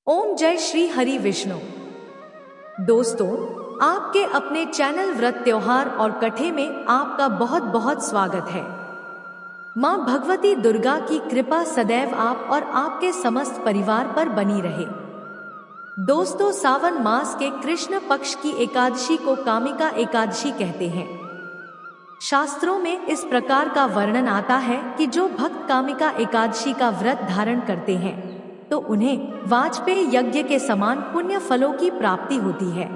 ओम जय श्री हरि विष्णु। दोस्तों, आपके अपने चैनल व्रत त्योहार और कथे में आपका बहुत बहुत स्वागत है। मां भगवती दुर्गा की कृपा सदैव आप और आपके समस्त परिवार पर बनी रहे। दोस्तों, सावन मास के कृष्ण पक्ष की एकादशी को कामिका एकादशी कहते हैं। शास्त्रों में इस प्रकार का वर्णन आता है कि जो भक्त कामिका एकादशी का व्रत धारण करते हैं तो उन्हें वाजपेय यज्ञ के समान पुण्य फलों की प्राप्ति होती है।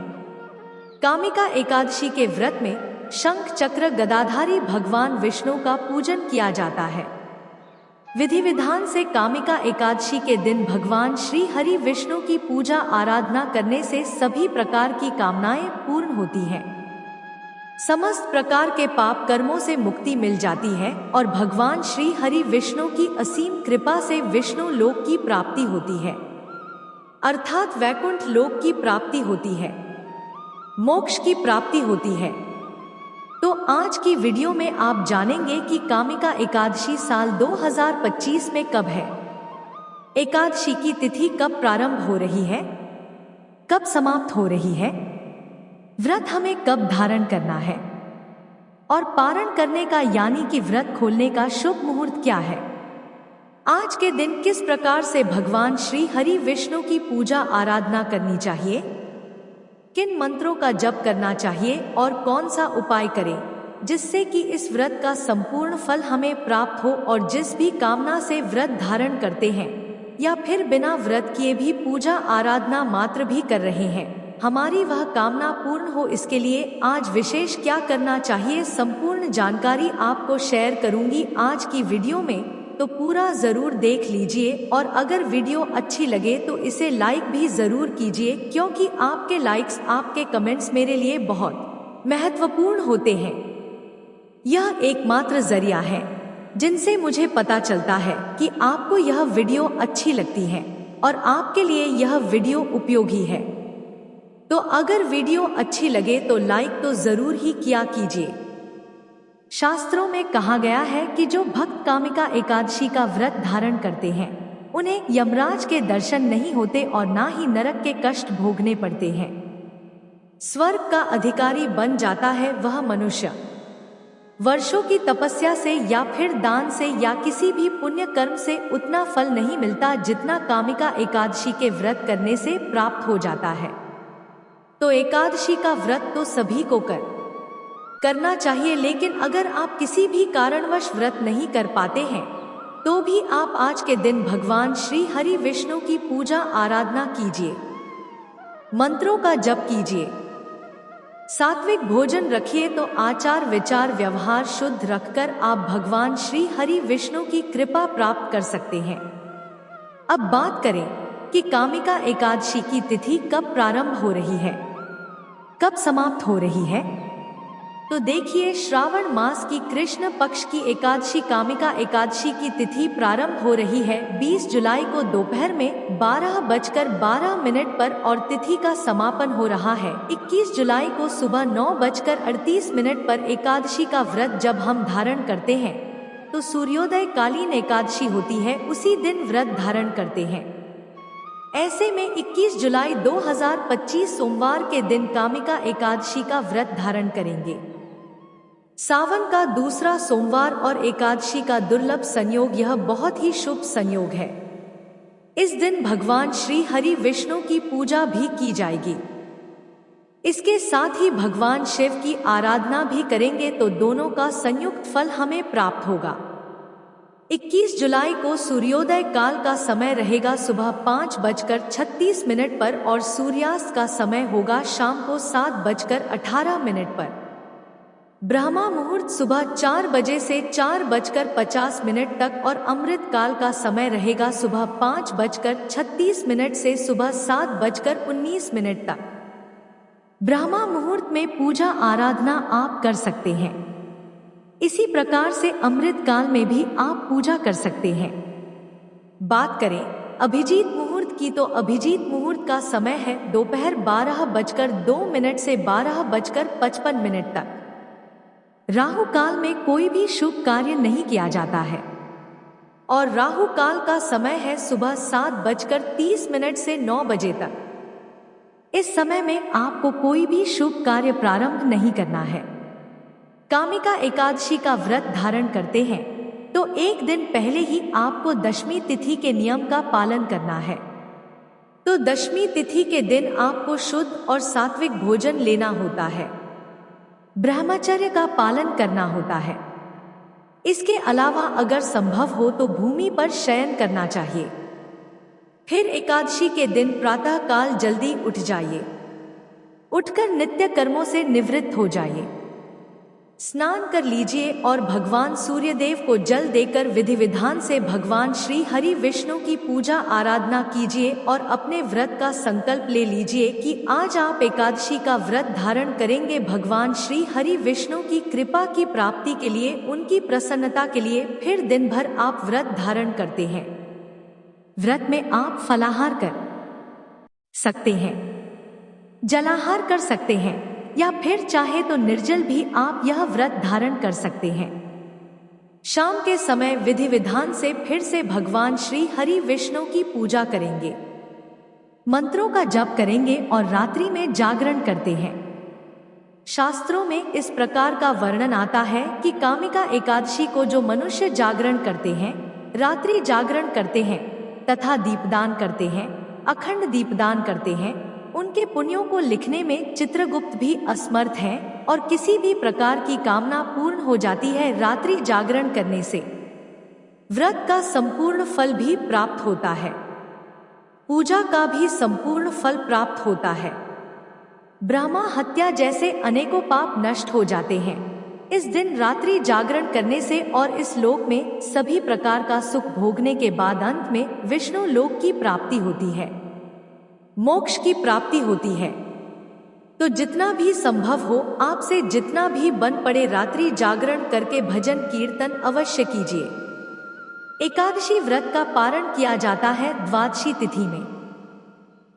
कामिका एकादशी के व्रत में शंख चक्र गदाधारी भगवान विष्णु का पूजन किया जाता है। विधि विधान से कामिका एकादशी के दिन भगवान श्री हरि विष्णु की पूजा आराधना करने से सभी प्रकार की कामनाएं पूर्ण होती हैं। समस्त प्रकार के पाप कर्मों से मुक्ति मिल जाती है और भगवान श्री हरि विष्णु की असीम कृपा से विष्णु लोक की प्राप्ति होती है, अर्थात वैकुंठ लोक की प्राप्ति होती है, मोक्ष की प्राप्ति होती है। तो आज की वीडियो में आप जानेंगे कि कामिका एकादशी साल 2025 में कब है, एकादशी की तिथि कब प्रारंभ हो रही है, कब समाप्त हो रही है, व्रत हमें कब धारण करना है और पारण करने का यानी कि व्रत खोलने का शुभ मुहूर्त क्या है। आज के दिन किस प्रकार से भगवान श्री हरि विष्णु की पूजा आराधना करनी चाहिए, किन मंत्रों का जप करना चाहिए और कौन सा उपाय करें जिससे कि इस व्रत का संपूर्ण फल हमें प्राप्त हो। और जिस भी कामना से व्रत धारण करते हैं या फिर बिना व्रत किए भी पूजा आराधना मात्र भी कर रहे हैं, हमारी वह कामना पूर्ण हो, इसके लिए आज विशेष क्या करना चाहिए, संपूर्ण जानकारी आपको शेयर करूंगी आज की वीडियो में। तो पूरा जरूर देख लीजिए और अगर वीडियो अच्छी लगे तो इसे लाइक भी जरूर कीजिए, क्योंकि आपके लाइक्स, आपके कमेंट्स मेरे लिए बहुत महत्वपूर्ण होते हैं। यह एकमात्र जरिया है जिनसे मुझे पता चलता है कि आपको यह वीडियो अच्छी लगती है और आपके लिए यह वीडियो उपयोगी है। तो अगर वीडियो अच्छी लगे तो लाइक तो जरूर ही किया कीजिए। शास्त्रों में कहा गया है कि जो भक्त कामिका एकादशी का व्रत धारण करते हैं उन्हें यमराज के दर्शन नहीं होते और ना ही नरक के कष्ट भोगने पड़ते हैं। स्वर्ग का अधिकारी बन जाता है वह मनुष्य। वर्षों की तपस्या से या फिर दान से या किसी भी पुण्य कर्म से उतना फल नहीं मिलता जितना कामिका एकादशी के व्रत करने से प्राप्त हो जाता है। तो एकादशी का व्रत तो सभी को करना चाहिए, लेकिन अगर आप किसी भी कारणवश व्रत नहीं कर पाते हैं तो भी आप आज के दिन भगवान श्री हरि विष्णु की पूजा आराधना कीजिए, मंत्रों का जप कीजिए, सात्विक भोजन रखिए। तो आचार विचार व्यवहार शुद्ध रखकर आप भगवान श्री हरि विष्णु की कृपा प्राप्त कर सकते हैं। अब बात करें कि कामिका एकादशी की तिथि कब प्रारंभ हो रही है, कब समाप्त हो रही है। तो देखिए, श्रावण मास की कृष्ण पक्ष की एकादशी कामिका एकादशी की तिथि प्रारंभ हो रही है 20 जुलाई को दोपहर में 12:12 पर और तिथि का समापन हो रहा है 21 जुलाई को सुबह 9:38 पर। एकादशी का व्रत जब हम धारण करते हैं तो सूर्योदय कालीन एकादशी होती है, उसी दिन व्रत धारण करते हैं। ऐसे में 21 जुलाई 2025 सोमवार के दिन कामिका एकादशी का व्रत धारण करेंगे। सावन का दूसरा सोमवार और एकादशी का दुर्लभ संयोग, यह बहुत ही शुभ संयोग है। इस दिन भगवान श्री हरि विष्णु की पूजा भी की जाएगी। इसके साथ ही भगवान शिव की आराधना भी करेंगे तो दोनों का संयुक्त फल हमें प्राप्त होगा। 21 जुलाई को सूर्योदय काल का समय रहेगा सुबह 5:36 पर और सूर्यास्त का समय होगा शाम को 7:18 पर। ब्रह्मा मुहूर्त सुबह 4 बजे से 4:50 तक और अमृत काल का समय रहेगा सुबह 5:36 से सुबह 7:19 तक। ब्रह्मा मुहूर्त में पूजा आराधना आप कर सकते हैं। इसी प्रकार से अमृत काल में भी आप पूजा कर सकते हैं। बात करें अभिजीत मुहूर्त की तो अभिजीत मुहूर्त का समय है दोपहर 12:02 से 12:55 तक। राहु काल में कोई भी शुभ कार्य नहीं किया जाता है। और राहु काल का समय है सुबह 7:30 से 9 बजे तक। इस समय में आपको कोई भी शुभ कार्य प्रारंभ नहीं करना है। कामिका एकादशी का व्रत धारण करते हैं तो एक दिन पहले ही आपको दशमी तिथि के नियम का पालन करना है। तो दशमी तिथि के दिन आपको शुद्ध और सात्विक भोजन लेना होता है, ब्रह्मचर्य का पालन करना होता है। इसके अलावा अगर संभव हो तो भूमि पर शयन करना चाहिए। फिर एकादशी के दिन प्रातः काल जल्दी उठ जाइए, उठकर नित्य कर्मों से निवृत्त हो जाइए, स्नान कर लीजिए और भगवान सूर्यदेव को जल देकर विधि विधान से भगवान श्री हरि विष्णु की पूजा आराधना कीजिए और अपने व्रत का संकल्प ले लीजिए कि आज आप एकादशी का व्रत धारण करेंगे। भगवान श्री हरि विष्णु की कृपा की प्राप्ति के लिए, उनकी प्रसन्नता के लिए फिर दिन भर आप व्रत धारण करते हैं। व्रत में आप फलाहार कर सकते हैं, जलाहार कर सकते हैं या फिर चाहे तो निर्जल भी आप यह व्रत धारण कर सकते हैं। शाम के समय विधि विधान से फिर से भगवान श्री हरि विष्णु की पूजा करेंगे, मंत्रों का जप करेंगे और रात्रि में जागरण करते हैं। शास्त्रों में इस प्रकार का वर्णन आता है कि कामिका एकादशी को जो मनुष्य जागरण करते हैं, रात्रि जागरण करते हैं तथा दीपदान करते हैं, अखंड दीपदान करते हैं, उनके पुण्यों को लिखने में चित्रगुप्त भी असमर्थ है और किसी भी प्रकार की कामना पूर्ण हो जाती है। रात्रि जागरण करने से व्रत का संपूर्ण फल भी प्राप्त होता है, पूजा का भी संपूर्ण फल प्राप्त होता है। ब्रह्मा हत्या जैसे अनेकों पाप नष्ट हो जाते हैं इस दिन रात्रि जागरण करने से और इस लोक में सभी प्रकार का सुख भोगने के बाद अंत में विष्णु लोक की प्राप्ति होती है, मोक्ष की प्राप्ति होती है। तो जितना भी संभव हो आपसे जितना भी बन पड़े रात्रि जागरण करके भजन कीर्तन अवश्य कीजिए। एकादशी व्रत का पारण किया जाता है द्वादशी तिथि में।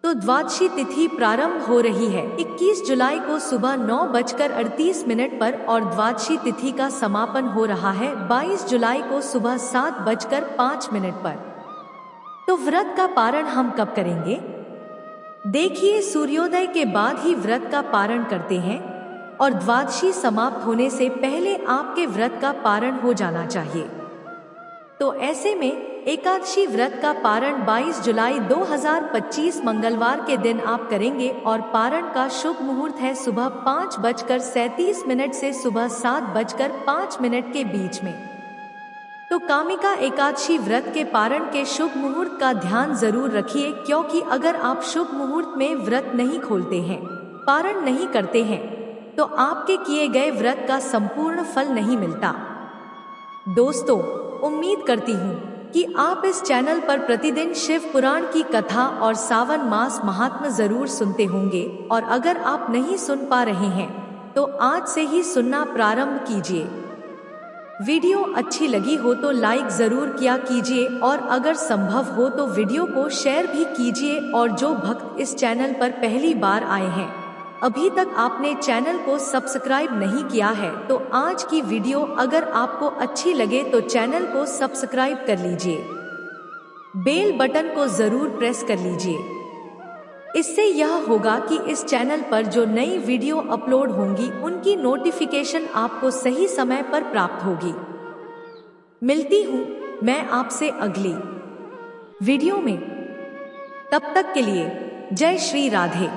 तो द्वादशी तिथि प्रारंभ हो रही है 21 जुलाई को सुबह 9:38 पर और द्वादशी तिथि का समापन हो रहा है 22 जुलाई को सुबह 7:05 पर। तो व्रत का पारण हम कब करेंगे? देखिए, सूर्योदय के बाद ही व्रत का पारण करते हैं और द्वादशी समाप्त होने से पहले आपके व्रत का पारण हो जाना चाहिए। तो ऐसे में एकादशी व्रत का पारण 22 जुलाई 2025 मंगलवार के दिन आप करेंगे और पारण का शुभ मुहूर्त है सुबह 5:37 से सुबह 7:05 के बीच में। तो कामिका एकादशी व्रत के पारण के शुभ मुहूर्त का ध्यान जरूर रखिए, क्योंकि अगर आप शुभ मुहूर्त में व्रत नहीं खोलते हैं, पारण नहीं करते हैं, तो आपके किए गए व्रत का संपूर्ण फल नहीं मिलता। दोस्तों, उम्मीद करती हूँ कि आप इस चैनल पर प्रतिदिन शिव पुराण की कथा और सावन मास महात्म्य जरूर सुनते होंगे, और अगर आप नहीं सुन पा रहे हैं तो आज से ही सुनना प्रारंभ कीजिए। वीडियो अच्छी लगी हो तो लाइक जरूर किया कीजिए और अगर संभव हो तो वीडियो को शेयर भी कीजिए। और जो भक्त इस चैनल पर पहली बार आए हैं, अभी तक आपने चैनल को सब्सक्राइब नहीं किया है, तो आज की वीडियो अगर आपको अच्छी लगे तो चैनल को सब्सक्राइब कर लीजिए, बेल बटन को जरूर प्रेस कर लीजिए। इससे यह होगा कि इस चैनल पर जो नई वीडियो अपलोड होंगी उनकी नोटिफिकेशन आपको सही समय पर प्राप्त होगी। मिलती हूँ मैं आपसे अगली वीडियो में, तब तक के लिए जय श्री राधे।